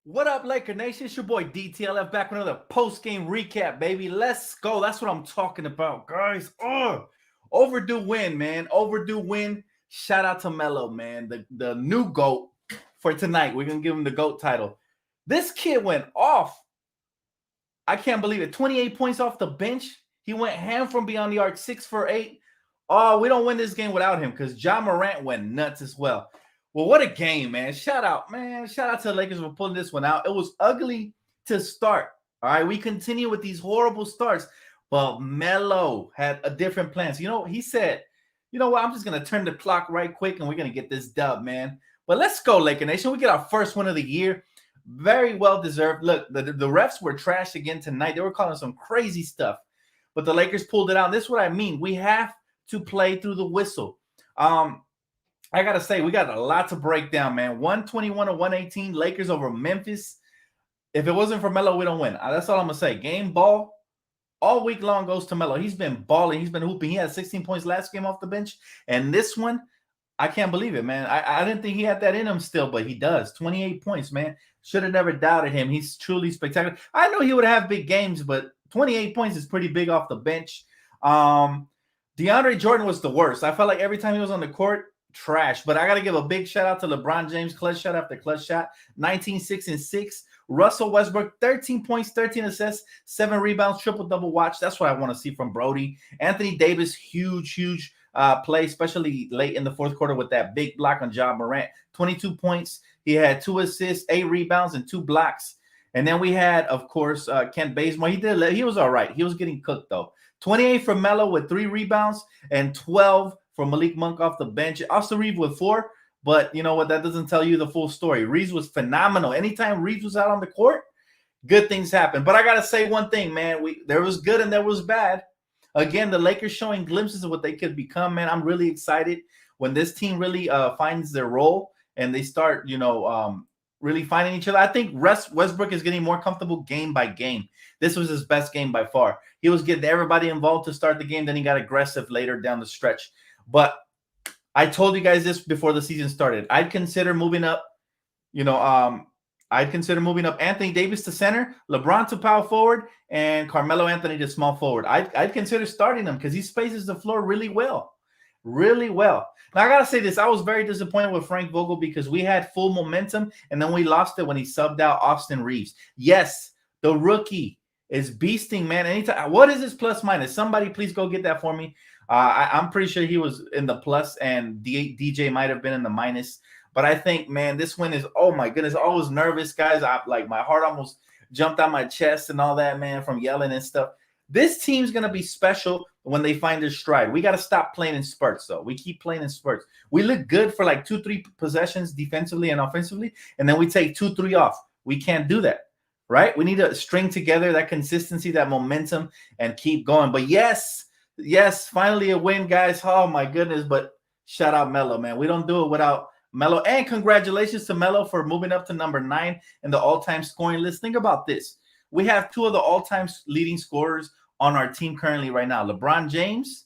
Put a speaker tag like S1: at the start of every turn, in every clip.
S1: What up, Laker Nation? It's your boy DTLF back with another post-game recap, baby. Let's go. That's what I'm talking about, guys. Overdue win, man. Overdue win. Shout out to Melo, man. The new GOAT for tonight. We're going to give him the GOAT title. This kid went off. I can't believe it. 28 points off the bench. He went ham from beyond the arc, 6 for 8. Oh, we don't win this game without him because Ja Morant went nuts as well. Well, what a game, man. Shout out, man. Shout out to the Lakers for pulling this one out. It was ugly to start. All right, we continue with these horrible starts. But Melo had a different plan. So, he said, you know what? I'm just going to turn the clock right quick and we're going to get this dub, man. But let's go, Laker Nation. We get our first win of the year. Very well deserved. Look, the refs were trashed again tonight. They were calling some crazy stuff. But the Lakers pulled it out. This is what I mean. We have to play through the whistle. I got to say, we got a lot to break down, man. 121 to 118, Lakers over Memphis. If it wasn't for Melo, we don't win. That's all I'm going to say. Game ball all week long goes to Melo. He's been balling. He's been hooping. He had 16 points last game off the bench. And this one, I can't believe it, man. I didn't think he had that in him still, but he does. 28 points, man. Should have never doubted him. He's truly spectacular. I know he would have big games, but 28 points is pretty big off the bench. DeAndre Jordan was the worst. I felt like every time he was on the court, trash. But I got to give a big shout out to LeBron James, clutch shot after clutch shot, 19, 6, and 6. Russell Westbrook, 13 points, 13 assists, 7 rebounds, triple-double watch. That's what I want to see from Brody. Anthony Davis, huge play, especially late in the fourth quarter with that big block on Ja Morant. 22 points. He had 2 assists, 8 rebounds, and 2 blocks. And then we had, of course, Kent Bazemore. He was all right. He was getting cooked, though. 28 for Melo with 3 rebounds and 12 for Malik Monk off the bench. Also Reaves with 4, but you know what? That doesn't tell you the full story. Reaves was phenomenal. Anytime Reaves was out on the court, good things happen. But I got to say one thing, man. There was good and there was bad. Again, the Lakers showing glimpses of what they could become, man. I'm really excited when this team really finds their role and they start, really finding each other. I think Westbrook is getting more comfortable game by game. This was his best game by far. He was getting everybody involved to start the game. Then he got aggressive later down the stretch. But I told you guys this before the season started. I'd consider moving up, Anthony Davis to center, LeBron to power forward, and Carmelo Anthony to small forward. I'd consider starting him because he spaces the floor really well. Really well. Now, I got to say this. I was very disappointed with Frank Vogel because we had full momentum, and then we lost it when he subbed out Austin Reaves. Yes, the rookie is beasting, man. Anytime. What is his plus minus? Somebody please go get that for me. I'm pretty sure he was in the plus, and DJ might have been in the minus. But I think, man, this win is, oh, my goodness. I was nervous, guys. My heart almost jumped out my chest and all that, man, from yelling and stuff. This team's going to be special when they find their stride. We got to stop playing in spurts, though. We keep playing in spurts. We look good for like 2-3 possessions defensively and offensively, and then we take 2-3 off. We can't do that, right? We need to string together that consistency, that momentum, and keep going. But yes, finally a win, guys. Oh, my goodness. But shout out Melo, man. We don't do it without Melo. And congratulations to Melo for moving up to number 9 in the all-time scoring list. Think about this. We have 2 of the all-time leading scorers on our team currently right now. LeBron James,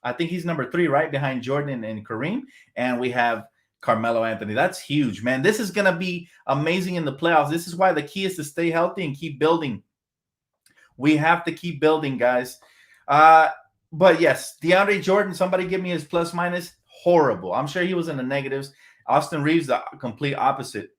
S1: I think he's number 3, right, behind Jordan and Kareem. And we have Carmelo Anthony. That's huge, man. This is going to be amazing in the playoffs. This is why the key is to stay healthy and keep building. We have to keep building, guys. But, yes, DeAndre Jordan, somebody give me his plus minus. Horrible. I'm sure he was in the negatives. Austin Reaves, the complete opposite.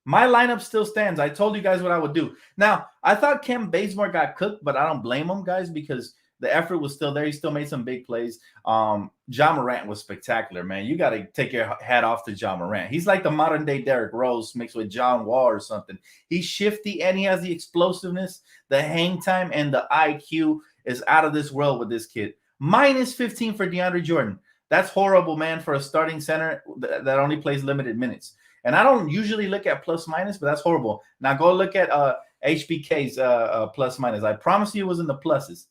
S1: My lineup still stands. I told you guys what I would do. Now, I thought Kent Bazemore got cooked, but I don't blame him, guys, because the effort was still there. He still made some big plays. Ja Morant was spectacular, man. You got to take your hat off to Ja Morant. He's like the modern-day Derrick Rose mixed with John Wall or something. He's shifty, and he has the explosiveness, the hang time, and the IQ is out of this world with this kid. Minus 15 for DeAndre Jordan. That's horrible, man, for a starting center that only plays limited minutes. And I don't usually look at plus minus, but that's horrible. Now go look at HBK's plus minus. I promise you it was in the pluses.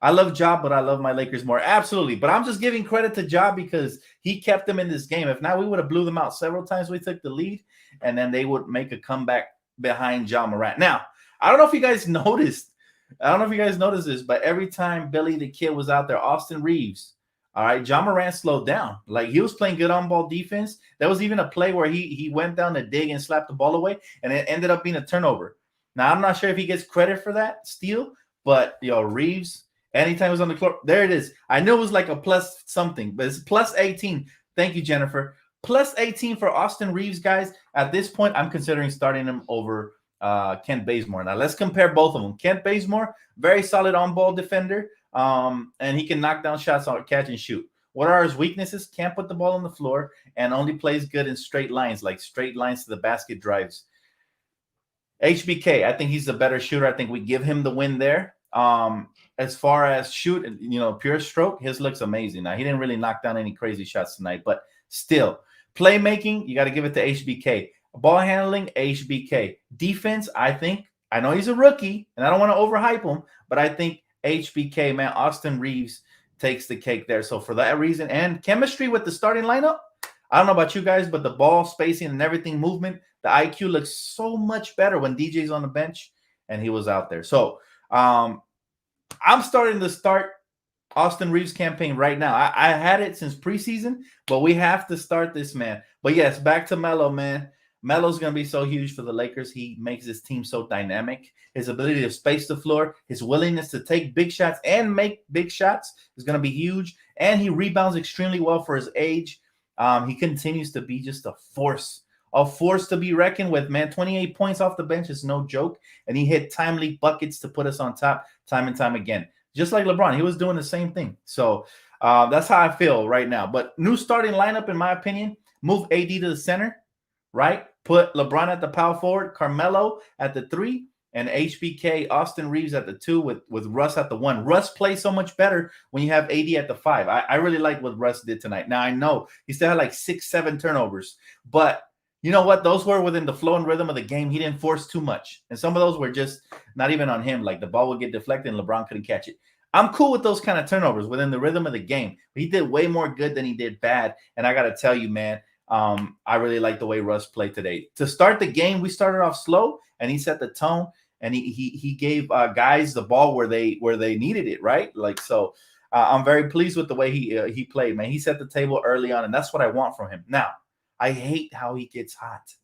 S1: I love Ja, but I love my Lakers more. Absolutely. But I'm just giving credit to Ja because he kept them in this game. If not, we would have blew them out several times. We took the lead, and then they would make a comeback behind Ja Morant. Now, I don't know if you guys noticed. I don't know if you guys noticed this, but every time Billy the Kid was out there, Austin Reaves, All right, John Morant slowed down. Like, he was playing good on-ball defense. There was even a play where he went down to dig and slapped the ball away, and it ended up being a turnover. Now, I'm not sure if he gets credit for that steal, but, Reaves, anytime he was on the court, there it is. I knew it was like a plus something, but it's plus 18. Thank you, Jennifer. Plus 18 for Austin Reaves, guys. At this point, I'm considering starting him over Kent Bazemore. Now, let's compare both of them. Kent Bazemore, very solid on-ball defender, and he can knock down shots on catch and shoot. What are his weaknesses? Can't put the ball on the floor and only plays good in straight lines, like straight lines to the basket drives. HBK, I think he's the better shooter. I think we give him the win there. As far as shoot, pure stroke, his looks amazing. Now, he didn't really knock down any crazy shots tonight, but still, playmaking, you got to give it to HBK. Ball handling, HBK. Defense, I know he's a rookie, and I don't want to overhype him, but I think HBK, man, Austin Reaves takes the cake there. So for that reason, and chemistry with the starting lineup, I don't know about you guys, but the ball spacing and everything, movement, the IQ looks so much better when DJ's on the bench and he was out there. So I'm starting to start Austin Reaves campaign right now. I had it since preseason, but we have to start this, man. But yes, back to Melo, man. Melo's going to be so huge for the Lakers. He makes his team so dynamic. His ability to space the floor, his willingness to take big shots and make big shots is going to be huge. And he rebounds extremely well for his age. He continues to be just a force to be reckoned with, man. 28 points off the bench is no joke. And he hit timely buckets to put us on top time and time again. Just like LeBron, he was doing the same thing. So that's how I feel right now. But new starting lineup, in my opinion, move AD to the center, right? Put LeBron at the power forward, Carmelo at the 3, and HBK, Austin Reaves at the 2 with Russ at the 1. Russ plays so much better when you have AD at the 5. I really like what Russ did tonight. Now, I know he still had like 6-7 turnovers, but you know what? Those were within the flow and rhythm of the game. He didn't force too much. And some of those were just not even on him. Like, the ball would get deflected and LeBron couldn't catch it. I'm cool with those kind of turnovers within the rhythm of the game. He did way more good than he did bad. And I got to tell you, man, I really like the way Russ played today. To start the game, we started off slow, and he set the tone, and he gave guys the ball where they needed it, right? Like, so I'm very pleased with the way he played, man. He set the table early on, and that's what I want from him. Now, I hate how he gets hot.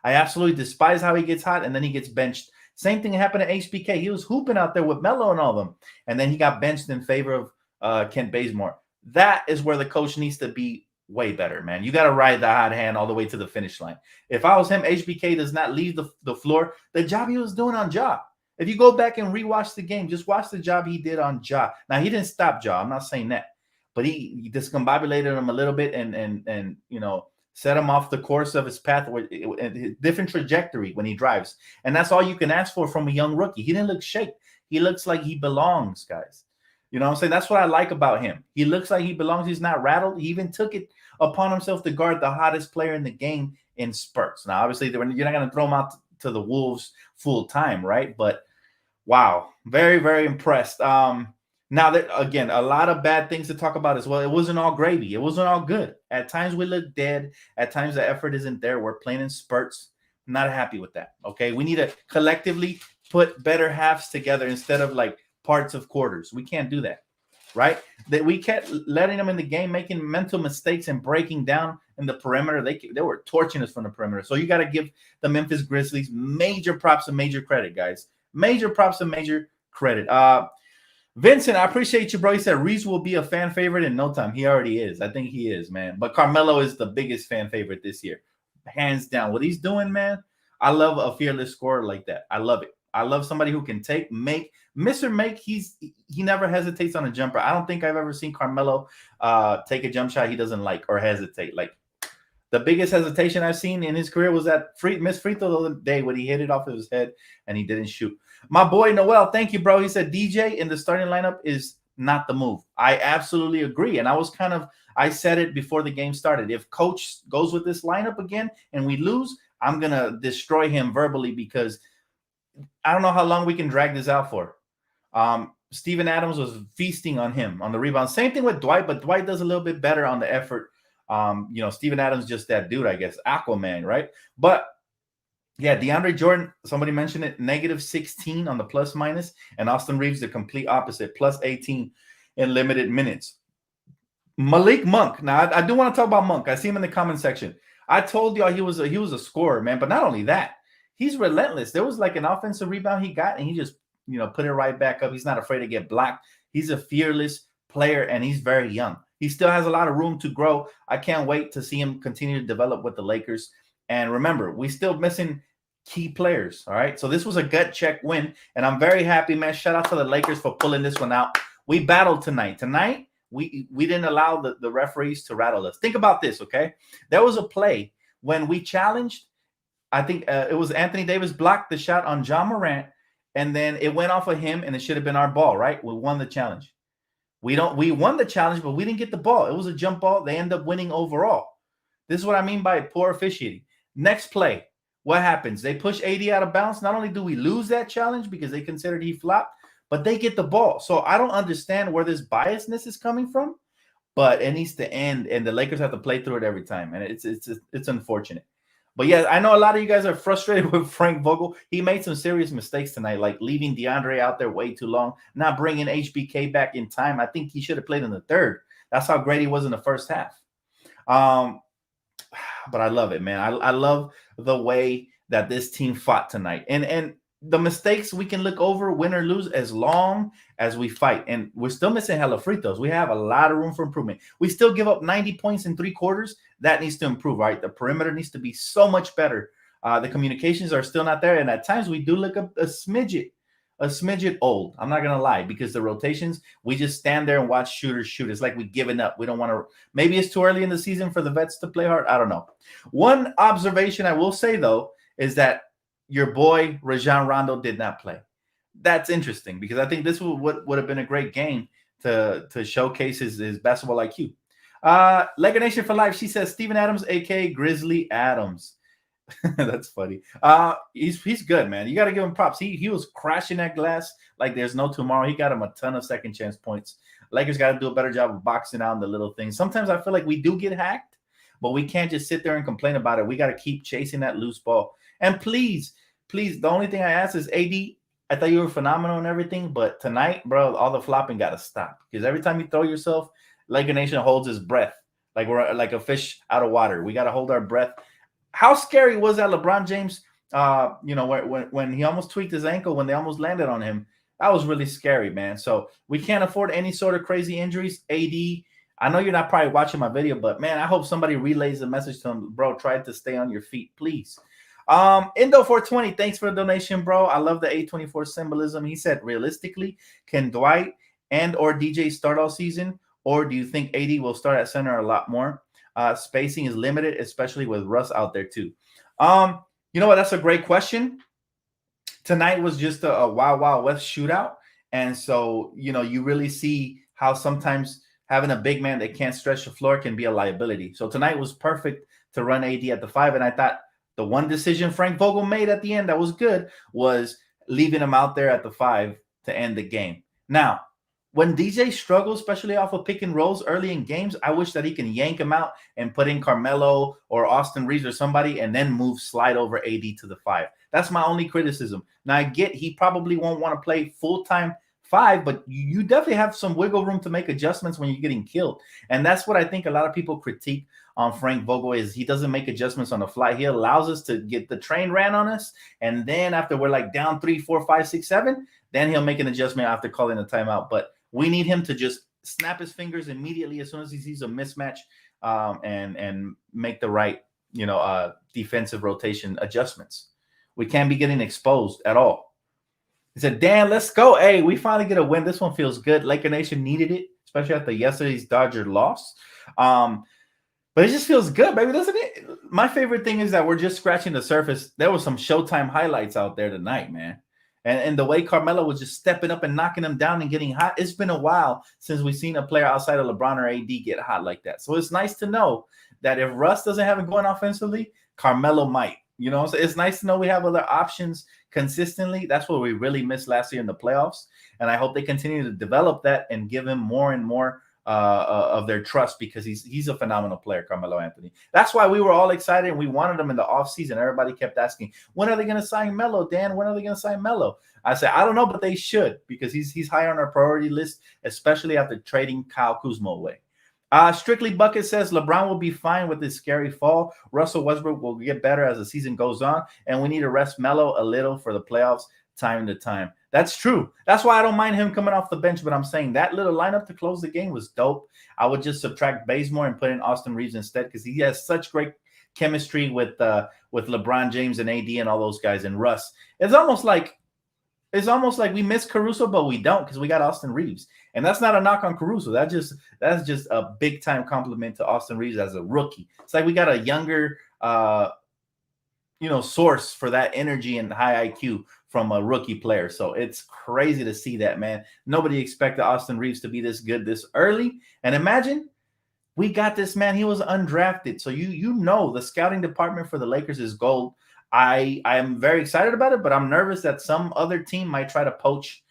S1: I absolutely despise how he gets hot, and then he gets benched. Same thing happened to HBK. He was hooping out there with Melo and all of them, and then he got benched in favor of Kent Bazemore. That is where the coach needs to be way better, man. You got to ride the hot hand all the way to the finish line. If I was him, HBK does not leave the floor. The job he was doing on Ja. If you go back and rewatch the game, just watch the job he did on Ja. Now, he didn't stop Ja. I'm not saying that, but he discombobulated him a little bit and set him off the course of his path, a different trajectory when he drives. And that's all you can ask for from a young rookie. He didn't look shake. He looks like he belongs, guys. You know what I'm saying? That's what I like about him. He looks like he belongs. He's not rattled. He even took it upon himself to guard the hottest player in the game in spurts. Now, obviously, you're not going to throw him out to the Wolves full time, right? But, wow, very, very impressed. Now, again, a lot of bad things to talk about as well. It wasn't all gravy. It wasn't all good. At times, we look dead. At times, the effort isn't there. We're playing in spurts. I'm not happy with that, okay? We need to collectively put better halves together instead of, like, parts of quarters. We can't do that, right? That we kept letting them in the game, making mental mistakes and breaking down in the perimeter. They were torching us from the perimeter. So you got to give the Memphis Grizzlies major props and major credit, guys. Major props and major credit. Vincent, I appreciate you, bro. He said Reaves will be a fan favorite in no time. He already is. I think he is, man. But Carmelo is the biggest fan favorite this year. Hands down. What he's doing, man, I love a fearless scorer like that. I love it. I love somebody who can make. Mr. Make, he never hesitates on a jumper. I don't think I've ever seen Carmelo take a jump shot he doesn't like or hesitate. Like, the biggest hesitation I've seen in his career was that missed free throw the other day when he hit it off of his head and he didn't shoot. My boy Noel, thank you, bro. He said DJ in the starting lineup is not the move. I absolutely agree. And I said it before the game started. If coach goes with this lineup again and we lose, I'm going to destroy him verbally because I don't know how long we can drag this out for. Steven Adams was feasting on him on the rebound. Same thing with Dwight, but Dwight does a little bit better on the effort. Steven Adams just that dude, I guess, Aquaman, right? But yeah, DeAndre Jordan, somebody mentioned it, -16 on the plus minus, and Austin Reaves the complete opposite, +18 in limited minutes. Malik Monk. Now, I do want to talk about Monk. I see him in the comment section. I told y'all he was a scorer, man. But not only that, he's relentless. There was like an offensive rebound he got, and he just put it right back up. He's not afraid to get blocked. He's a fearless player, and he's very young. He still has a lot of room to grow. I can't wait to see him continue to develop with the Lakers. And remember, we still missing key players. All right. So this was a gut check win, and I'm very happy, man. Shout out to the Lakers for pulling this one out. We battled tonight. We didn't allow the referees to rattle us. Think about this, okay? There was a play when we challenged. I think it was Anthony Davis blocked the shot on John Morant, and then it went off of him, and it should have been our ball, right? We won the challenge. We won the challenge, but we didn't get the ball. It was a jump ball. They end up winning overall. This is what I mean by poor officiating. Next play, what happens? They push AD out of bounds. Not only do we lose that challenge because they considered he flopped, but they get the ball. So I don't understand where this biasness is coming from, but it needs to end, and the Lakers have to play through it every time, and it's unfortunate. But yeah, I know a lot of you guys are frustrated with Frank Vogel. He made some serious mistakes tonight, like leaving DeAndre out there way too long, not bringing HBK back in time. I think he should have played in the third. That's how great he was in the first half. But I love it, man. I love the way that this team fought tonight. And the mistakes we can look over, win or lose, as long as we fight. And we're still missing hella free throws. We have a lot of room for improvement. We still give up 90 points in 3 quarters. That needs to improve, right? The perimeter needs to be so much better. The communications are still not there. And at times we do look up a smidget old. I'm not going to lie, because the rotations, we just stand there and watch shooters shoot. It's like we've given up. We don't want to. Maybe it's too early in the season for the vets to play hard. I don't know. One observation I will say, though, is that your boy Rajon Rondo did not play. That's interesting, because I think this would have been a great game to showcase his basketball IQ. Laker Nation for life. She says Steven Adams, aka Grizzly Adams. That's funny. He's good, man. You got to give him props. He was crashing that glass like there's no tomorrow. He got him a ton of second chance points. Lakers got to do a better job of boxing out the little things. Sometimes I feel like we do get hacked, but we can't just sit there and complain about it. We got to keep chasing that loose ball. And please, the only thing I ask is, AD, I thought you were phenomenal and everything, but tonight, bro, all the flopping got to stop, because every time you throw yourself, Laker Nation holds his breath like we're like a fish out of water. We got to hold our breath. How scary was that LeBron James, when he almost tweaked his ankle, when they almost landed on him? That was really scary, man. So we can't afford any sort of crazy injuries. AD, I know you're not probably watching my video, but, man, I hope somebody relays a message to him. Bro, try to stay on your feet, please. Indo420, thanks for the donation, bro. I love the A24 symbolism. He said, realistically, can Dwight and or DJ start all season, or do you think AD will start at center a lot more? Spacing is limited, especially with Russ out there too. You know what? That's a great question. Tonight was just a Wild West shootout. And so, you really see how sometimes having a big man that can't stretch the floor can be a liability. So tonight was perfect to run AD at the 5. And I thought the one decision Frank Vogel made at the end that was good was leaving him out there at the 5 to end the game. Now, when DJ struggles, especially off of pick and rolls early in games, I wish that he can yank him out and put in Carmelo or Austin Reaves or somebody, and then slide over AD to the 5. That's my only criticism. Now, I get he probably won't want to play full-time 5, but you definitely have some wiggle room to make adjustments when you're getting killed. And that's what I think a lot of people critique on Frank Vogel, is he doesn't make adjustments on the fly. He allows us to get the train ran on us, and then after we're like down 3, 4, 5, 6, 7, then he'll make an adjustment after calling a timeout. But we need him to just snap his fingers immediately as soon as he sees a mismatch, and make the right, defensive rotation adjustments. We can't be getting exposed at all. He said, Dan, let's go. Hey, we finally get a win. This one feels good. Laker Nation needed it, especially after yesterday's Dodger loss. But it just feels good, baby, doesn't it? My favorite thing is that we're just scratching the surface. There was some Showtime highlights out there tonight, man. And the way Carmelo was just stepping up and knocking them down and getting hot. It's been a while since we've seen a player outside of LeBron or AD get hot like that. So it's nice to know that if Russ doesn't have it going offensively, Carmelo might. So it's nice to know we have other options consistently. That's what we really missed last year in the playoffs. And I hope they continue to develop that and give him more and more of their trust, because he's a phenomenal player, Carmelo Anthony. That's why we were all excited and we wanted him in the offseason. Everybody kept asking, when are they going to sign Melo, Dan? When are they going to sign Melo? I said, I don't know, but they should, because he's high on our priority list, especially after trading Kyle Kuzma away. Strictly Bucket says LeBron will be fine with his scary fall. Russell Westbrook will get better as the season goes on, and we need to rest Melo a little for the playoffs time to time. That's true. That's why I don't mind him coming off the bench, but I'm saying that little lineup to close the game was dope. I would just subtract Bazemore and put in Austin Reaves instead because he has such great chemistry with LeBron James and AD and all those guys and Russ. It's almost like we miss Caruso, but we don't because we got Austin Reaves. And that's not a knock on Caruso. That's just a big time compliment to Austin Reaves as a rookie. It's like we got a younger source for that energy and high IQ from a rookie player. So it's crazy to see that, man. Nobody expected Austin Reaves to be this good this early. And imagine we got this man. He was undrafted. So you know the scouting department for the Lakers is gold. I am very excited about it, but I'm nervous that some other team might try to poach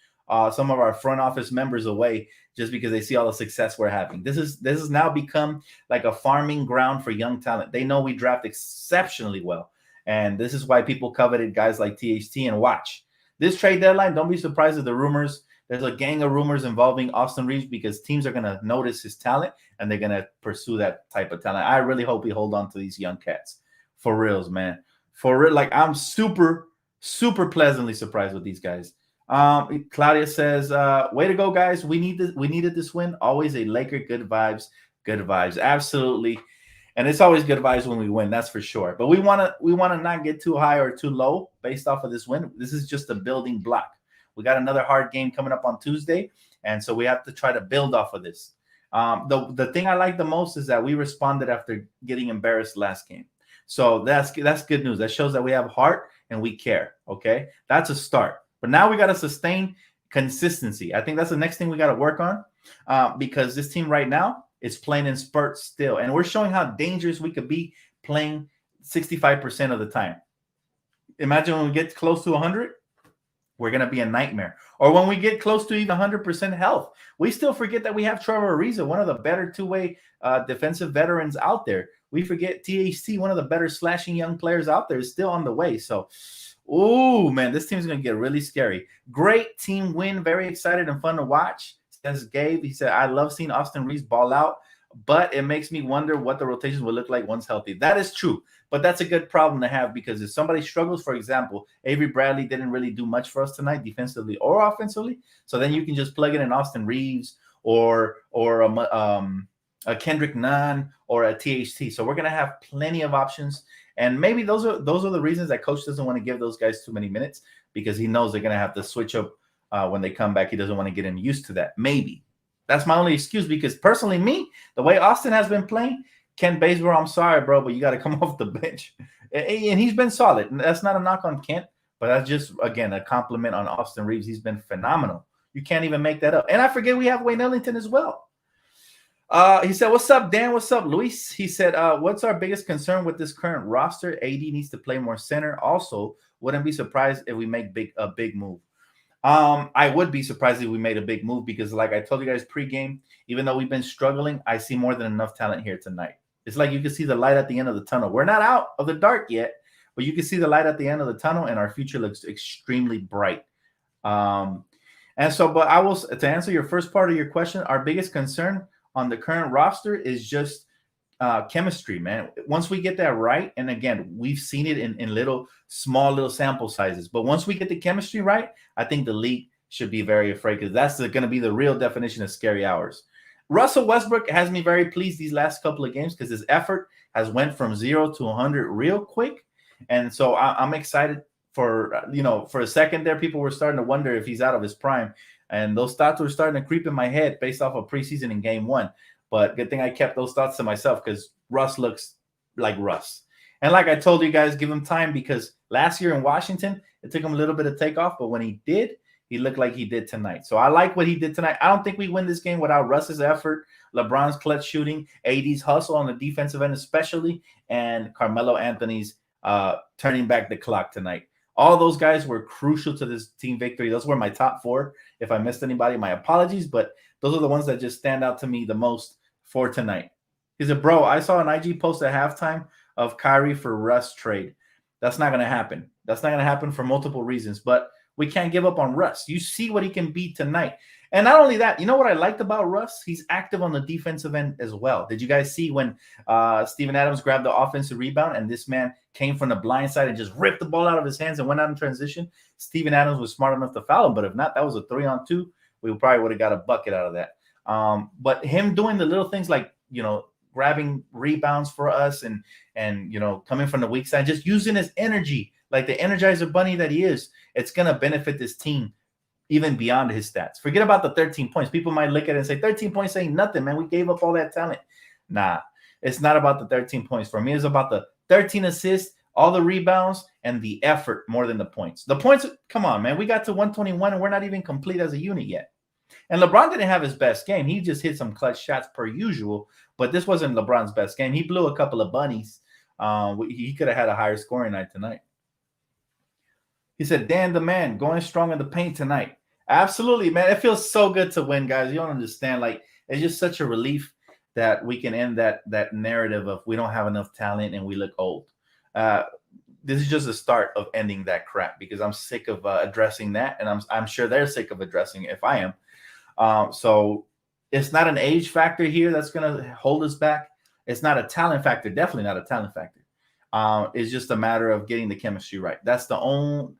S1: some of our front office members away just because they see all the success we're having. This has now become like a farming ground for young talent. They know we draft exceptionally well, and this is why people coveted guys like THT. And watch this trade deadline. Don't be surprised at the rumors. There's a gang of rumors involving Austin Reaves because teams are going to notice his talent and they're going to pursue that type of talent. I really hope we hold on to these young cats. For reals, man. For real, like I'm super, super pleasantly surprised with these guys. Claudia says, way to go, guys. We needed this win. Always a Laker, good vibes, good vibes. Absolutely. And it's always good vibes when we win, that's for sure. But we wanna not get too high or too low based off of this win. This is just a building block. We got another hard game coming up on Tuesday, and so we have to try to build off of this. The thing I like the most is that we responded after getting embarrassed last game. So that's good news. That shows that we have heart and we care. Okay, that's a start. But now we got to sustain consistency. I think that's the next thing we got to work on because this team right now is playing in spurts still, and we're showing how dangerous we could be playing 65% of the time. Imagine when we get close to 100, we're going to be a nightmare. Or when we get close to even 100% health, we still forget that we have Trevor Ariza, one of the better two-way defensive veterans out there. We forget THC, one of the better slashing young players out there, is still on the way. So, oh, man, this team's going to get really scary. Great team win. Very excited and fun to watch, says Gabe. He said, I love seeing Austin Reaves ball out, but it makes me wonder what the rotations will look like once healthy. That is true, but that's a good problem to have because if somebody struggles, for example, Avery Bradley didn't really do much for us tonight defensively or offensively, so then you can just plug in an Austin Reaves or a Kendrick Nunn or a THT. So we're going to have plenty of options, and maybe those are the reasons that coach doesn't want to give those guys too many minutes because he knows they're going to have to switch up when they come back. He doesn't want to get them used to that. Maybe. That's my only excuse because personally, me, the way Austin has been playing, Kent Bazemore, I'm sorry, bro, but you got to come off the bench. And he's been solid. And that's not a knock on Kent, but that's just, again, a compliment on Austin Reaves. He's been phenomenal. You can't even make that up. And I forget we have Wayne Ellington as well. He said, what's up, Dan? What's up, Luis? He said, what's our biggest concern with this current roster? AD needs to play more center. Also, wouldn't be surprised if we make a big move. I would be surprised if we made a big move because, like I told you guys pregame, even though we've been struggling, I see more than enough talent here tonight. It's like you can see the light at the end of the tunnel. We're not out of the dark yet, but you can see the light at the end of the tunnel, and our future looks extremely bright. To answer your first part of your question, our biggest concern on the current roster is just chemistry, man. Once we get that right, and again, we've seen it in small little sample sizes, but once we get the chemistry right, I think the league should be very afraid because that's going to be the real definition of scary hours. Russell Westbrook has me very pleased these last couple of games because his effort has went from 0 to 100 real quick, and so I'm excited for a second there, people were starting to wonder if he's out of his prime, and those thoughts were starting to creep in my head based off of preseason in game 1. But good thing I kept those thoughts to myself because Russ looks like Russ. And like I told you guys, give him time because last year in Washington, it took him a little bit of takeoff. But when he did, he looked like he did tonight. So I like what he did tonight. I don't think we win this game without Russ's effort, LeBron's clutch shooting, AD's hustle on the defensive end especially, and Carmelo Anthony's turning back the clock tonight. All those guys were crucial to this team victory. Those were my top 4. If I missed anybody, my apologies. But those are the ones that just stand out to me the most for tonight. He said, bro, I saw an IG post at halftime of Kyrie for Russ trade. That's not going to happen. That's not going to happen for multiple reasons. But we can't give up on Russ. You see what he can be tonight. And not only that, you know what I liked about Russ? He's active on the defensive end as well. Did you guys see when Steven Adams grabbed the offensive rebound and this man came from the blind side and just ripped the ball out of his hands and went out in transition? Steven Adams was smart enough to foul him, but if not, that was a 3-on-2. We probably would have got a bucket out of that. But him doing the little things like, grabbing rebounds for us and coming from the weak side, just using his energy like the Energizer Bunny that he is, it's going to benefit this team even beyond his stats. Forget about the 13 points. People might look at it and say 13 points ain't nothing, man. We gave up all that talent. Nah, it's not about the 13 points. For me, it's about the 13 assists, all the rebounds, and the effort more than the points. The points, come on, man. We got to 121, and we're not even complete as a unit yet. And LeBron didn't have his best game. He just hit some clutch shots per usual, but this wasn't LeBron's best game. He blew a couple of bunnies. He could have had a higher scoring night tonight. He said, Dan the man, going strong in the paint tonight. Absolutely, man. It feels so good to win, guys. You don't understand. Like, it's just such a relief that we can end that narrative of we don't have enough talent and we look old. This is just the start of ending that crap because I'm sick of addressing that, and I'm sure they're sick of addressing it if I am. So it's not an age factor here that's going to hold us back. It's not a talent factor. Definitely not a talent factor. It's just a matter of getting the chemistry right. That's the only.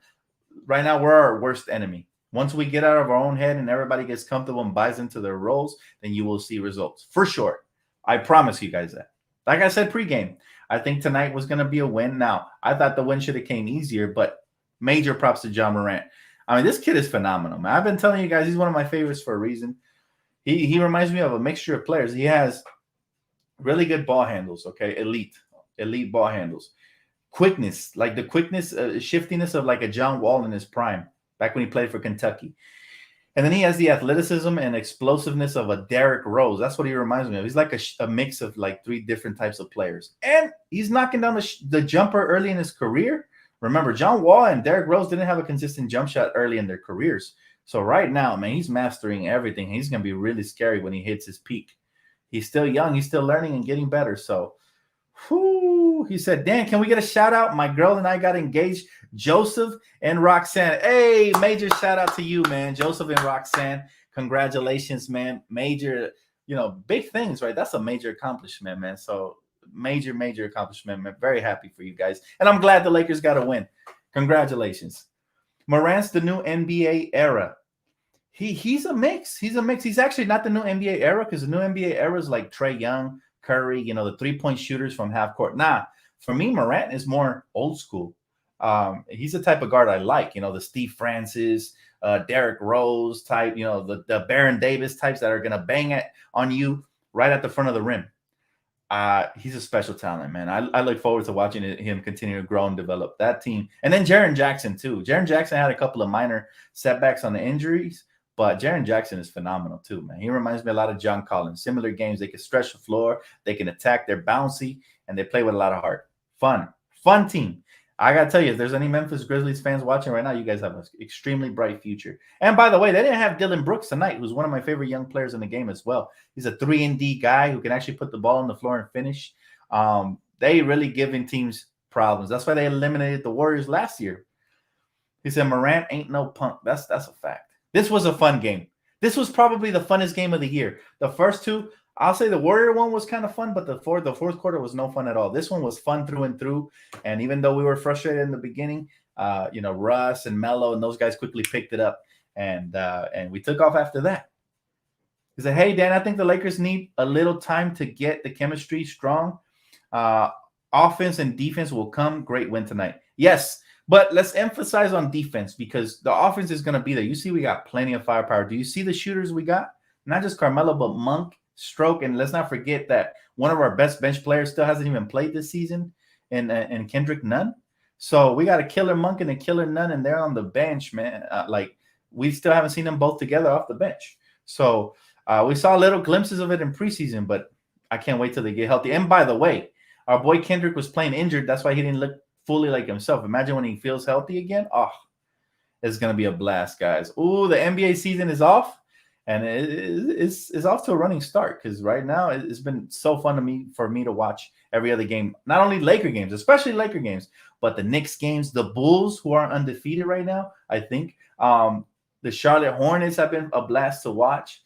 S1: Right now, we're our worst enemy. Once we get out of our own head and everybody gets comfortable and buys into their roles, then you will see results for sure. I promise you guys that. Like I said pregame, I think tonight was going to be a win. Now, I thought the win should have came easier, but major props to John Morant. I mean, this kid is phenomenal, man. I've been telling you guys, he's one of my favorites for a reason. He reminds me of a mixture of players. He has really good ball handles, okay? Elite ball handles. Quickness, like the quickness, shiftiness of like a John Wall in his prime, back when he played for Kentucky. And then he has the athleticism and explosiveness of a Derrick Rose. That's what he reminds me of. He's like a mix of like 3 different types of players. And he's knocking down the jumper early in his career. Remember, John Wall and Derrick Rose didn't have a consistent jump shot early in their careers. So right now, man, he's mastering everything. He's going to be really scary when he hits his peak. He's still young. He's still learning and getting better. So, he said, Dan, can we get a shout out? My girl and I got engaged, Joseph and Roxanne. Hey, major shout out to you, man. Joseph and Roxanne. Congratulations, man. Major, big things, right? That's a major accomplishment, man. So major accomplishment, man. Very happy for you guys. And I'm glad the Lakers got a win. Congratulations. Morant's the new NBA era. He's a mix. He's actually not the new NBA era because the new NBA era is like Trae Young, Curry, the 3-point shooters from half court. Nah, for me, Morant is more old school. He's the type of guard I like, the Steve Francis, Derrick Rose type, the Baron Davis types that are going to bang on you right at the front of the rim. He's a special talent, man. I look forward to watching him continue to grow and develop that team. And then Jaren Jackson, too. Jaren Jackson had a couple of minor setbacks on the injuries, but Jaren Jackson is phenomenal too, man. He reminds me a lot of John Collins. Similar games. They can stretch the floor. They can attack. They're bouncy, and they play with a lot of heart. Fun team. I got to tell you, if there's any Memphis Grizzlies fans watching right now, you guys have an extremely bright future. And by the way, they didn't have Dylan Brooks tonight, who's one of my favorite young players in the game as well. He's a 3-and-D guy who can actually put the ball on the floor and finish. They really giving teams problems. That's why they eliminated the Warriors last year. He said, Morant ain't no punk. That's a fact. This was a fun game. This was probably the funnest game of the year. The first two, I'll say the Warrior one was kind of fun, but the fourth quarter was no fun at all. This one was fun through and through. And even though we were frustrated in the beginning, Russ and Melo and those guys quickly picked it up, and we took off after that. He said, hey, Dan, I think the Lakers need a little time to get the chemistry strong. Offense and defense will come. Great win tonight. Yes. But let's emphasize on defense because the offense is going to be there. You see, we got plenty of firepower. Do you see the shooters we got? Not just Carmelo, but Monk, Stroke, and let's not forget that one of our best bench players still hasn't even played this season, and Kendrick Nunn. So we got a killer Monk and a killer Nunn, and they're on the bench, man. We still haven't seen them both together off the bench. So we saw little glimpses of it in preseason, but I can't wait till they get healthy. And by the way, our boy Kendrick was playing injured. That's why he didn't look fully like himself. Imagine when he feels healthy again. Oh, it's going to be a blast, guys. Ooh, the NBA season is off, and it's off to a running start because right now it's been so fun for me to watch every other game. Not only Laker games, especially Laker games, but the Knicks games, the Bulls who are undefeated right now, I think. The Charlotte Hornets have been a blast to watch.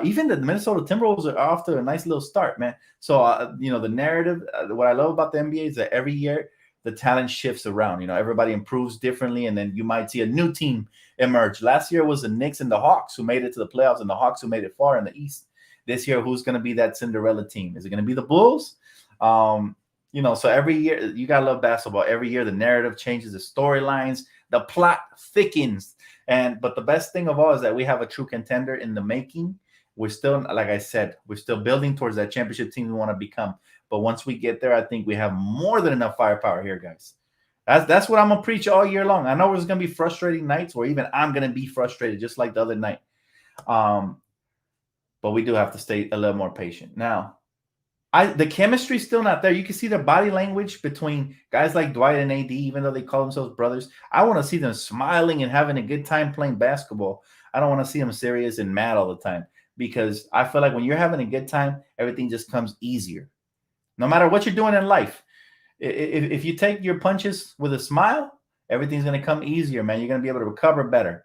S1: Even the Minnesota Timberwolves are off to a nice little start, man. So, the narrative, what I love about the NBA is that every year the talent shifts around. Everybody improves differently, and then you might see a new team emerge. Last year was the Knicks and the Hawks who made it to the playoffs, and the Hawks who made it far in the East. This year, who's going to be that Cinderella team? Is it going to be the Bulls? So every year, you got to love basketball. Every year, the narrative changes, the storylines, the plot thickens. But the best thing of all is that we have a true contender in the making. We're still, like I said, we're still building towards that championship team we want to become. But once we get there, I think we have more than enough firepower here, guys. That's what I'm going to preach all year long. I know there's going to be frustrating nights where even I'm going to be frustrated, just like the other night. But we do have to stay a little more patient. Now, the chemistry's still not there. You can see the body language between guys like Dwight and AD, even though they call themselves brothers. I want to see them smiling and having a good time playing basketball. I don't want to see them serious and mad all the time, because I feel like when you're having a good time, everything just comes easier. No matter what you're doing in life, if you take your punches with a smile, everything's going to come easier, man. You're going to be able to recover better.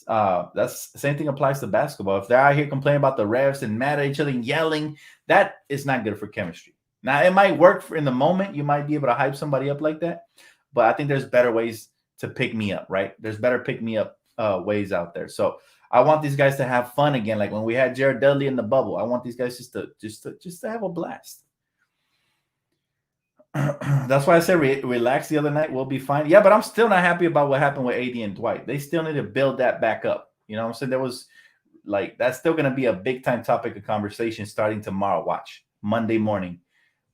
S1: That's the same thing applies to basketball. If they're out here complaining about the refs and mad at each other and yelling, that is not good for chemistry. Now, it might work in the moment. You might be able to hype somebody up like that, but I think there's better ways to pick me up, right? There's better pick me up ways out there. So I want these guys to have fun again, like when we had Jared Dudley in the bubble. I want these guys just to have a blast. That's why I said relax the other night. We'll be fine. Yeah, but I'm still not happy about what happened with AD and Dwight. They still need to build that back up. You know what I'm saying? There was that's still going to be a big time topic of conversation starting tomorrow. Watch Monday morning.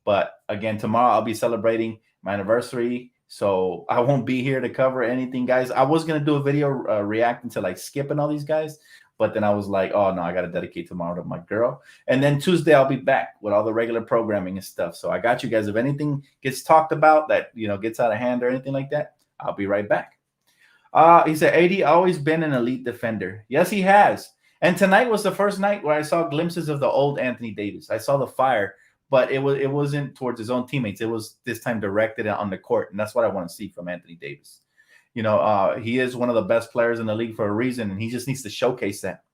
S1: But again, tomorrow I'll be celebrating my anniversary, so I won't be here to cover anything, guys. I was going to do a video reacting to Skip and all these guys, but then I was like, oh no, I got to dedicate tomorrow to my girl. And then Tuesday I'll be back with all the regular programming and stuff. So I got you guys. If anything gets talked about that, gets out of hand or anything like that, I'll be right back. He said, AD always been an elite defender. Yes, he has. And tonight was the first night where I saw glimpses of the old Anthony Davis. I saw the fire, but it wasn't towards his own teammates. It was this time directed on the court. And that's what I want to see from Anthony Davis. He is one of the best players in the league for a reason, and he just needs to showcase that.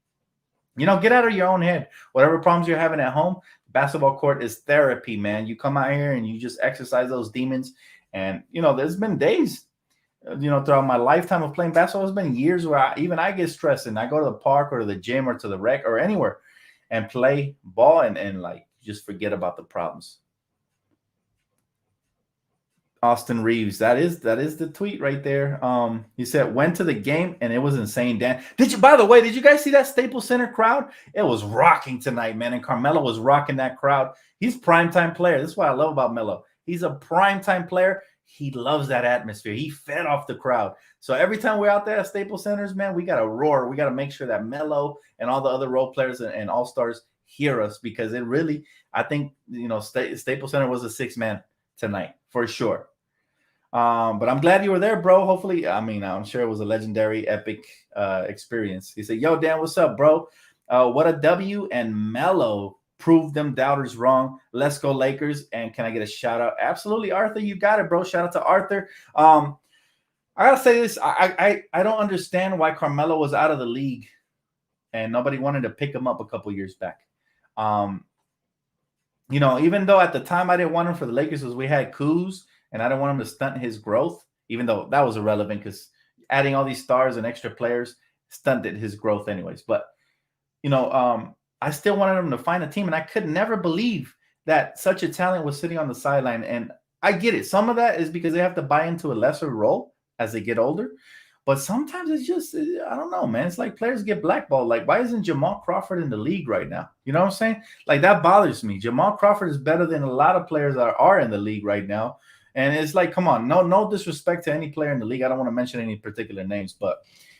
S1: Get out of your own head. Whatever problems you're having at home, basketball court is therapy, man. You come out here and you just exercise those demons. And, there's been days, throughout my lifetime of playing basketball, there's been years where I get stressed and I go to the park or to the gym or to the rec or anywhere and play ball and just forget about the problems. Austin Reaves, that is the tweet right there. He said went to the game and it was insane. Dan, by the way, did you guys see that Staples Center crowd? It was rocking tonight, man. And Carmelo was rocking that crowd. He's primetime player. This is what I love about Melo. He's a primetime player. He loves that atmosphere. He fed off the crowd. So every time we're out there at Staples Centers, man, we got to roar. We got to make sure that Melo and all the other role players and all-stars hear us, because it really, I think, Staples Center was a six-man tonight for sure. But I'm glad you were there, bro. Hopefully, I'm sure it was a legendary, epic experience. He said, yo, Dan, what's up, bro? What a W, and Melo proved them doubters wrong. Let's go Lakers. And can I get a shout out? Absolutely, Arthur. You got it, bro. Shout out to Arthur. I gotta say this. I don't understand why Carmelo was out of the league and nobody wanted to pick him up a couple years back. Even though at the time I didn't want him for the Lakers because we had Kuz and I didn't want him to stunt his growth, even though that was irrelevant because adding all these stars and extra players stunted his growth anyways. But, I still wanted him to find a team, and I could never believe that such a talent was sitting on the sideline. And I get it. Some of that is because they have to buy into a lesser role as they get older. But sometimes it's just, I don't know, man. It's like players get blackballed. Like, why isn't Jamal Crawford in the league right now? You know what I'm saying? Like, that bothers me. Jamal Crawford is better than a lot of players that are in the league right now. And it's like, come on, no disrespect to any player in the league. I don't want to mention any particular names, but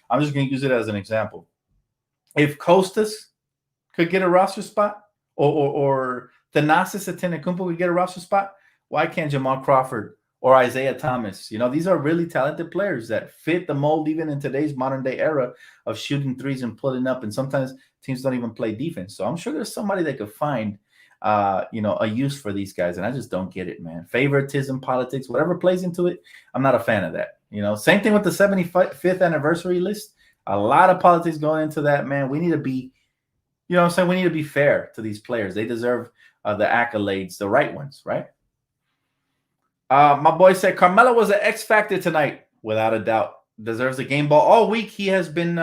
S1: I'm just going to use it as an example. If Kostas could get a roster spot, or Thanasis Antetokounmpo could get a roster spot, why can't Jamal Crawford or Isaiah Thomas? These are really talented players that fit the mold even in today's modern day era of shooting threes and pulling up. And sometimes teams don't even play defense. So I'm sure there's somebody that could find, a use for these guys. And I just don't get it, man. Favoritism, politics, whatever plays into it, I'm not a fan of that. Same thing with the 75th anniversary list. A lot of politics going into that, man. We need to be, you know what I'm saying? We need to be fair to these players. They deserve the accolades, the right ones, right? My boy said Carmelo was an X factor tonight, without a doubt. Deserves a game ball all week. He has been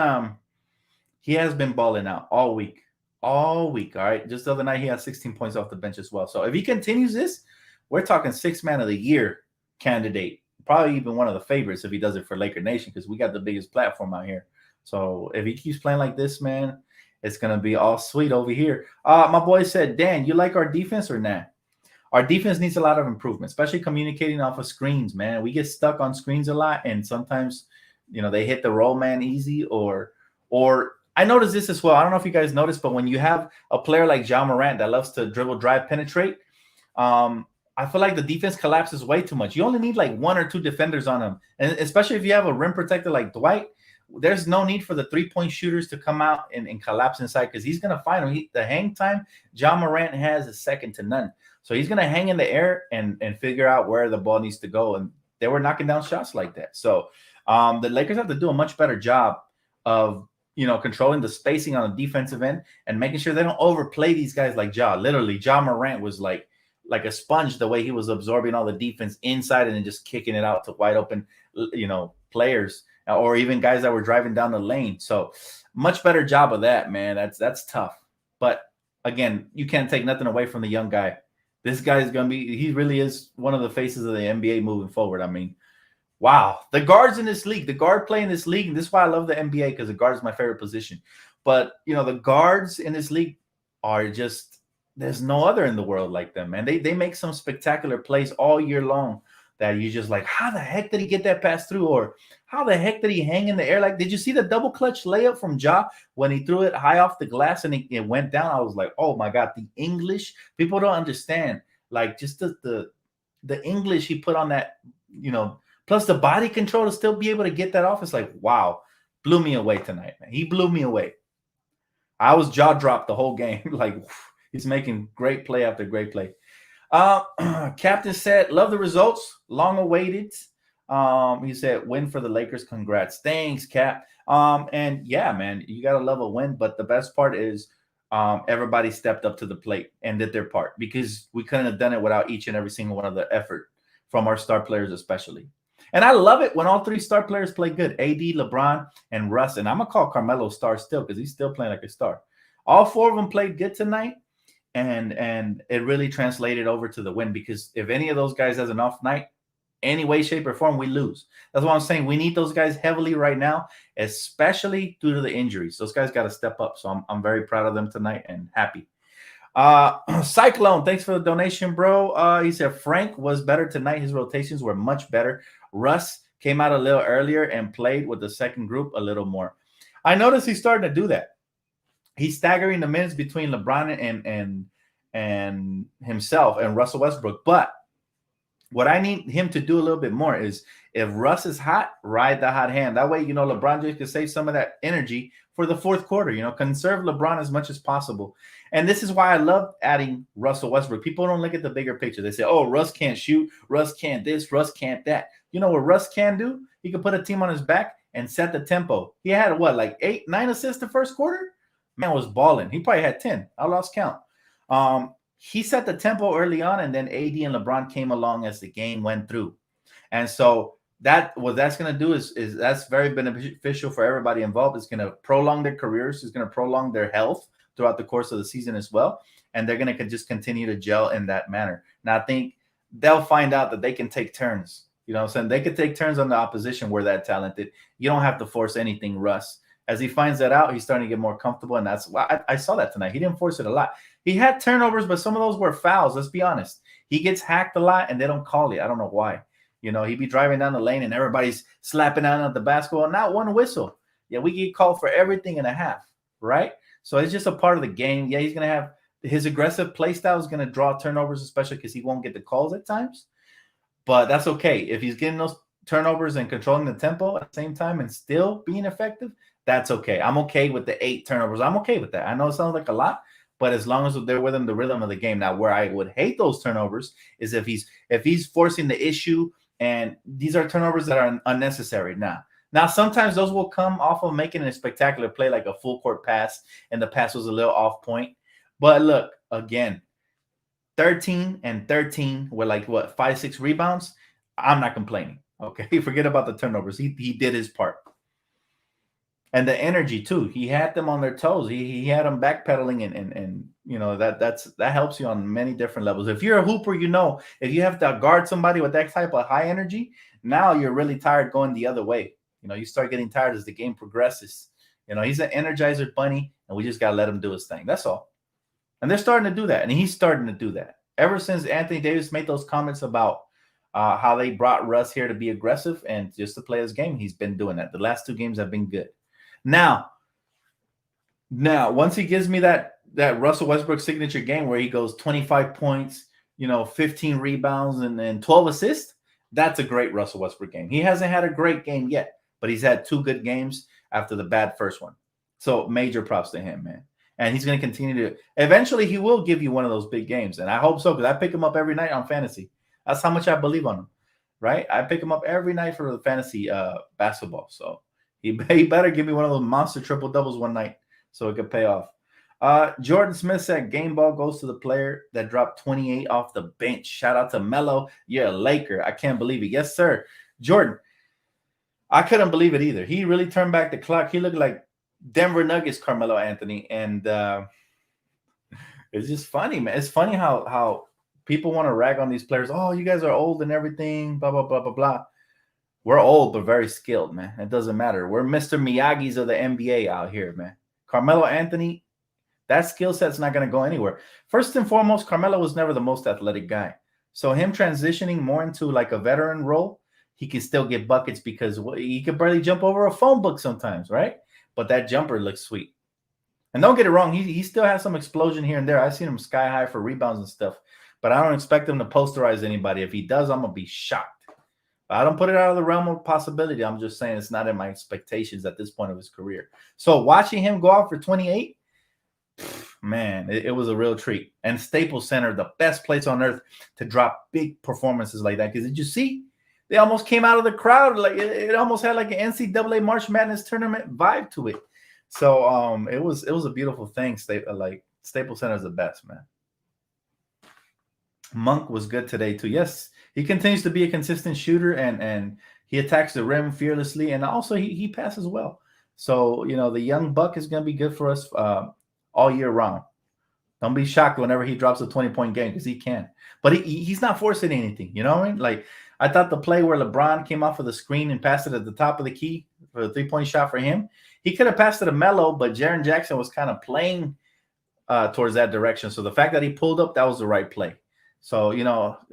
S1: balling out all week. All week. All right. Just the other night, he had 16 points off the bench as well. So if he continues this, we're talking 6-man of the year candidate. Probably even one of the favorites if he does it for Laker Nation, because we got the biggest platform out here. So if he keeps playing like this, man, it's gonna be all sweet over here. My boy said, Dan, you like our defense or not? Our defense needs a lot of improvement, especially communicating off of screens, man. We get stuck on screens a lot, and sometimes, they hit the roll man easy, or I noticed this as well. I don't know if you guys noticed, but when you have a player like Ja Morant that loves to dribble, drive, penetrate, I feel like the defense collapses way too much. You only need like 1 or 2 defenders on him, and especially if you have a rim protector like Dwight, there's no need for the 3-point shooters to come out and collapse inside, because he's going to find him. The hang time Ja Morant has is second to none. So he's going to hang in the air and figure out where the ball needs to go. And they were knocking down shots like that. So the Lakers have to do a much better job of, controlling the spacing on the defensive end and making sure they don't overplay these guys like Ja. Literally, Ja Morant was like a sponge the way he was absorbing all the defense inside and then just kicking it out to wide open, players, or even guys that were driving down the lane. So much better job of that, man. That's tough. But again, you can't take nothing away from the young guy. This guy is going to be, he really is one of the faces of the NBA moving forward. I mean, wow. The guards in this league, the guard play in this league, and this is why I love the NBA, because the guard is my favorite position. But, the guards in this league are just, there's no other in the world like them, man. They make some spectacular plays all year long that you just like, how the heck did he get that pass through? Or how the heck did he hang in the air? Like, did you see the double clutch layup from Ja when he threw it high off the glass and it went down? I was like, oh my God, the English, people don't understand. Like, just the English he put on that, plus the body control to still be able to get that off. It's like, wow, blew me away tonight, man. He blew me away. I was jaw dropped the whole game. Like, he's making great play after great play. Captain said, love the results, long awaited. He said, win for the Lakers. Congrats. Thanks, Cap. And yeah, man, you got to love a win. But the best part is everybody stepped up to the plate and did their part, because we couldn't have done it without each and every single one of the effort from our star players, especially. And I love it when all 3 star players play good. AD, LeBron, and Russ. And I'm going to call Carmelo star still, because he's still playing like a star. All 4 of them played good tonight. And it really translated over to the win, because if any of those guys has an off night, any way, shape, or form, we lose. That's what I'm saying. We need those guys heavily right now, especially due to the injuries. Those guys got to step up. So I'm very proud of them tonight and happy. Cyclone, thanks for the donation, bro. He said Frank was better tonight. His rotations were much better. Russ came out a little earlier and played with the second group a little more. I noticed he's starting to do that. He's staggering the minutes between LeBron and himself and Russell Westbrook. But what I need him to do a little bit more is, if Russ is hot, ride the hot hand. That way, LeBron James can save some of that energy for the fourth quarter. Conserve LeBron as much as possible. And this is why I love adding Russell Westbrook. People don't look at the bigger picture. They say, oh, Russ can't shoot. Russ can't this. Russ can't that. You know what Russ can do? He can put a team on his back and set the tempo. He had, like 8, 9 assists the first quarter? Man was balling. He probably had 10. I lost count. He set the tempo early on, and then AD and LeBron came along as the game went through. And so what that's going to do is that's very beneficial for everybody involved. It's going to prolong their careers. It's going to prolong their health throughout the course of the season as well. And they're going to just continue to gel in that manner. Now, I think they'll find out that they can take turns. You know what I'm saying? They could take turns on the opposition where that talented. You don't have to force anything, Russ. As he finds that out, he's starting to get more comfortable, and that's why I saw that tonight. He didn't force it a lot. He had turnovers, but some of those were fouls. Let's be honest. He gets hacked a lot, and they don't call it. I don't know why. He'd be driving down the lane, and everybody's slapping out at the basketball. Not one whistle. Yeah, we get called for everything and a half, right? So it's just a part of the game. Yeah, he's going to have his aggressive play style is going to draw turnovers, especially because he won't get the calls at times. But that's okay. If he's getting those turnovers and controlling the tempo at the same time and still being effective, that's okay. I'm okay with the 8 turnovers. I'm okay with that. I know it sounds like a lot, but as long as they're within the rhythm of the game. Now, where I would hate those turnovers is if he's forcing the issue, and these are turnovers that are unnecessary. Now Now, sometimes those will come off of making a spectacular play, like a full court pass, and the pass was a little off point. But look, again, 13 and 13 with like what 5-6 rebounds. I'm not complaining. Okay, forget about the turnovers. He did his part. And the energy too. He had them on their toes. He had them backpedaling, and you know that helps you on many different levels. If you're a hooper, you know if you have to guard somebody with that type of high energy, now you're really tired going the other way. You know, you start getting tired as the game progresses. You know, he's an energizer bunny, and we just gotta let him do his thing. That's all. And they're starting to do that, and he's starting to do that. Ever since Anthony Davis made those comments about how they brought Russ here to be aggressive and just to play his game, he's been doing that. The last 2 games have been good. Now, once he gives me that Russell Westbrook signature game where he goes 25 points, 15 rebounds and 12 assists, that's a great Russell Westbrook game. He hasn't had a great game yet, but he's had 2 good games after the bad first one. So major props to him, man. And he's going to continue to – eventually he will give you one of those big games, and I hope so because I pick him up every night on fantasy. That's how much I believe on him, right? I pick him up every night for the fantasy basketball, so – he better give me one of those monster triple doubles one night so it could pay off. Jordan Smith said game ball goes to the player that dropped 28 off the bench. Shout out to Melo. You're a Laker. I can't believe it. Yes, sir. Jordan, I couldn't believe it either. He really turned back the clock. He looked like Denver Nuggets Carmelo Anthony. And it's just funny, man. It's funny how people want to rag on these players. Oh, you guys are old and everything, blah, blah, blah, blah, blah. We're old, but very skilled, man. It doesn't matter. We're Mr. Miyagi's of the NBA out here, man. Carmelo Anthony, that skill set's not going to go anywhere. First and foremost, Carmelo was never the most athletic guy. So him transitioning more into like a veteran role, he can still get buckets because he could barely jump over a phone book sometimes, right? But that jumper looks sweet. And don't get it wrong, he still has some explosion here and there. I've seen him sky high for rebounds and stuff. But I don't expect him to posterize anybody. If he does, I'm going to be shocked. I don't put it out of the realm of possibility. I'm just saying it's not in my expectations at this point of his career. So watching him go out for 28, man, it was a real treat. And Staples Center, the best place on earth to drop big performances like that. Because did you see? They almost came out of the crowd. Like it almost had like an NCAA March Madness tournament vibe to it. So it was a beautiful thing. Staples Center is the best, man. Monk was good today too. Yes, he continues to be a consistent shooter and he attacks the rim fearlessly, and also he passes well. So the young buck is going to be good for us all year round. Don't be shocked whenever he drops a 20-point game because he can. But he's not forcing anything. You know what I mean? Like I thought the play where LeBron came off of the screen and passed it at the top of the key for the 3-point shot for him, he could have passed it to Melo, but Jaren Jackson was kind of playing towards that direction. So the fact that he pulled up, that was the right play. So,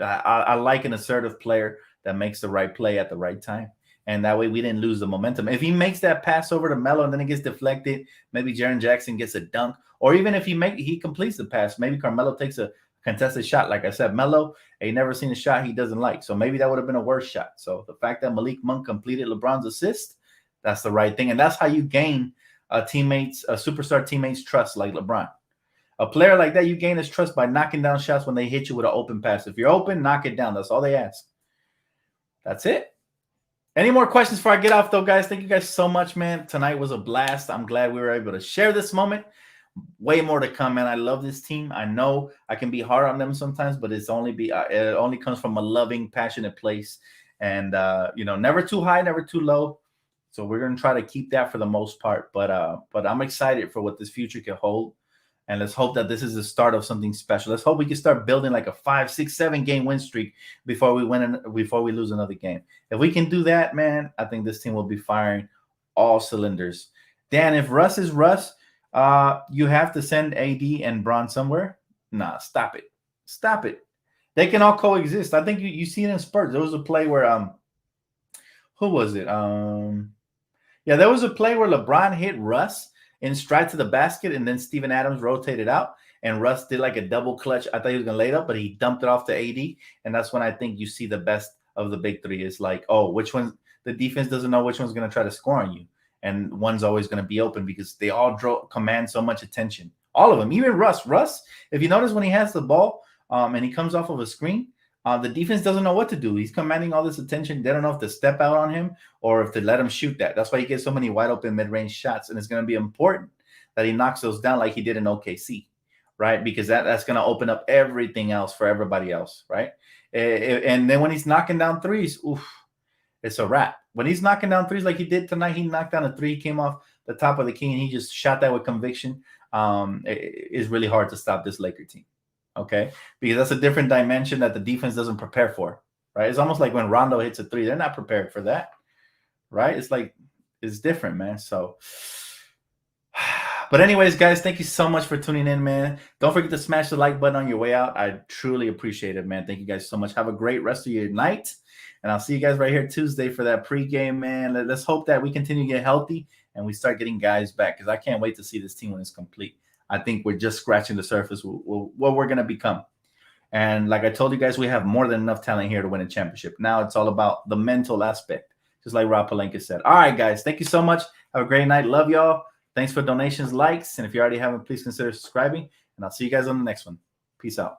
S1: I like an assertive player that makes the right play at the right time. And that way we didn't lose the momentum. If he makes that pass over to Melo and then it gets deflected, maybe Jaren Jackson gets a dunk. Or even if he completes the pass, maybe Carmelo takes a contested shot. Like I said, Melo ain't never seen a shot he doesn't like. So maybe that would have been a worse shot. So the fact that Malik Monk completed LeBron's assist, that's the right thing. And that's how you gain superstar teammates' trust like LeBron. A player like that, you gain his trust by knocking down shots when they hit you with an open pass. If you're open, knock it down. That's all they ask. That's it. Any more questions before I get off, though, guys? Thank you guys so much, man. Tonight was a blast. I'm glad we were able to share this moment. Way more to come, man. I love this team. I know I can be hard on them sometimes, but it only comes from a loving, passionate place. And, never too high, never too low. So we're going to try to keep that for the most part. But I'm excited for what this future can hold. And let's hope that this is the start of something special. Let's hope we can start building like a 5, 6, 7 game win streak before we lose another game. If we can do that, man, I think this team will be firing all cylinders. Dan, if Russ is Russ, you have to send AD and Bron somewhere. Nah, stop it. Stop it. They can all coexist. I think you see it in spurts. There was a play where who was it? There was a play where LeBron hit Russ in stride to the basket, and then Steven Adams rotated out, and Russ did like a double clutch. I thought he was going to lay it up, but he dumped it off to AD, and that's when I think you see the best of the big three. Is like, which one? The defense doesn't know which one's going to try to score on you, and one's always going to be open because they all command so much attention. All of them, even Russ. Russ, if you notice when he has the ball and he comes off of a screen, The defense doesn't know what to do. He's commanding all this attention. They don't know if to step out on him or if to let him shoot that. That's why he gets so many wide open mid-range shots. And it's going to be important that he knocks those down like he did in OKC, right? Because that's going to open up everything else for everybody else, right? And then when he's knocking down threes, oof, it's a wrap. When he's knocking down threes like he did tonight, he knocked down a three, he came off the top of the key, and he just shot that with conviction. It's really hard to stop this Laker team. Okay, because that's a different dimension that the defense doesn't prepare for, right? It's almost like when Rondo hits a three, they're not prepared for that, right? It's like, it's different, man. So, but anyways, guys, thank you so much for tuning in, man. Don't forget to smash the like button on your way out. I truly appreciate it, man. Thank you guys so much. Have a great rest of your night, and I'll see you guys right here Tuesday for that pregame, man. Let's hope that we continue to get healthy and we start getting guys back, because I can't wait to see this team when it's complete. I think we're just scratching the surface what we're going to become. And like I told you guys, we have more than enough talent here to win a championship. Now it's all about the mental aspect, just like Rob Pelinka said. All right, guys, thank you so much. Have a great night. Love y'all. Thanks for donations, likes. And if you already haven't, please consider subscribing. And I'll see you guys on the next one. Peace out.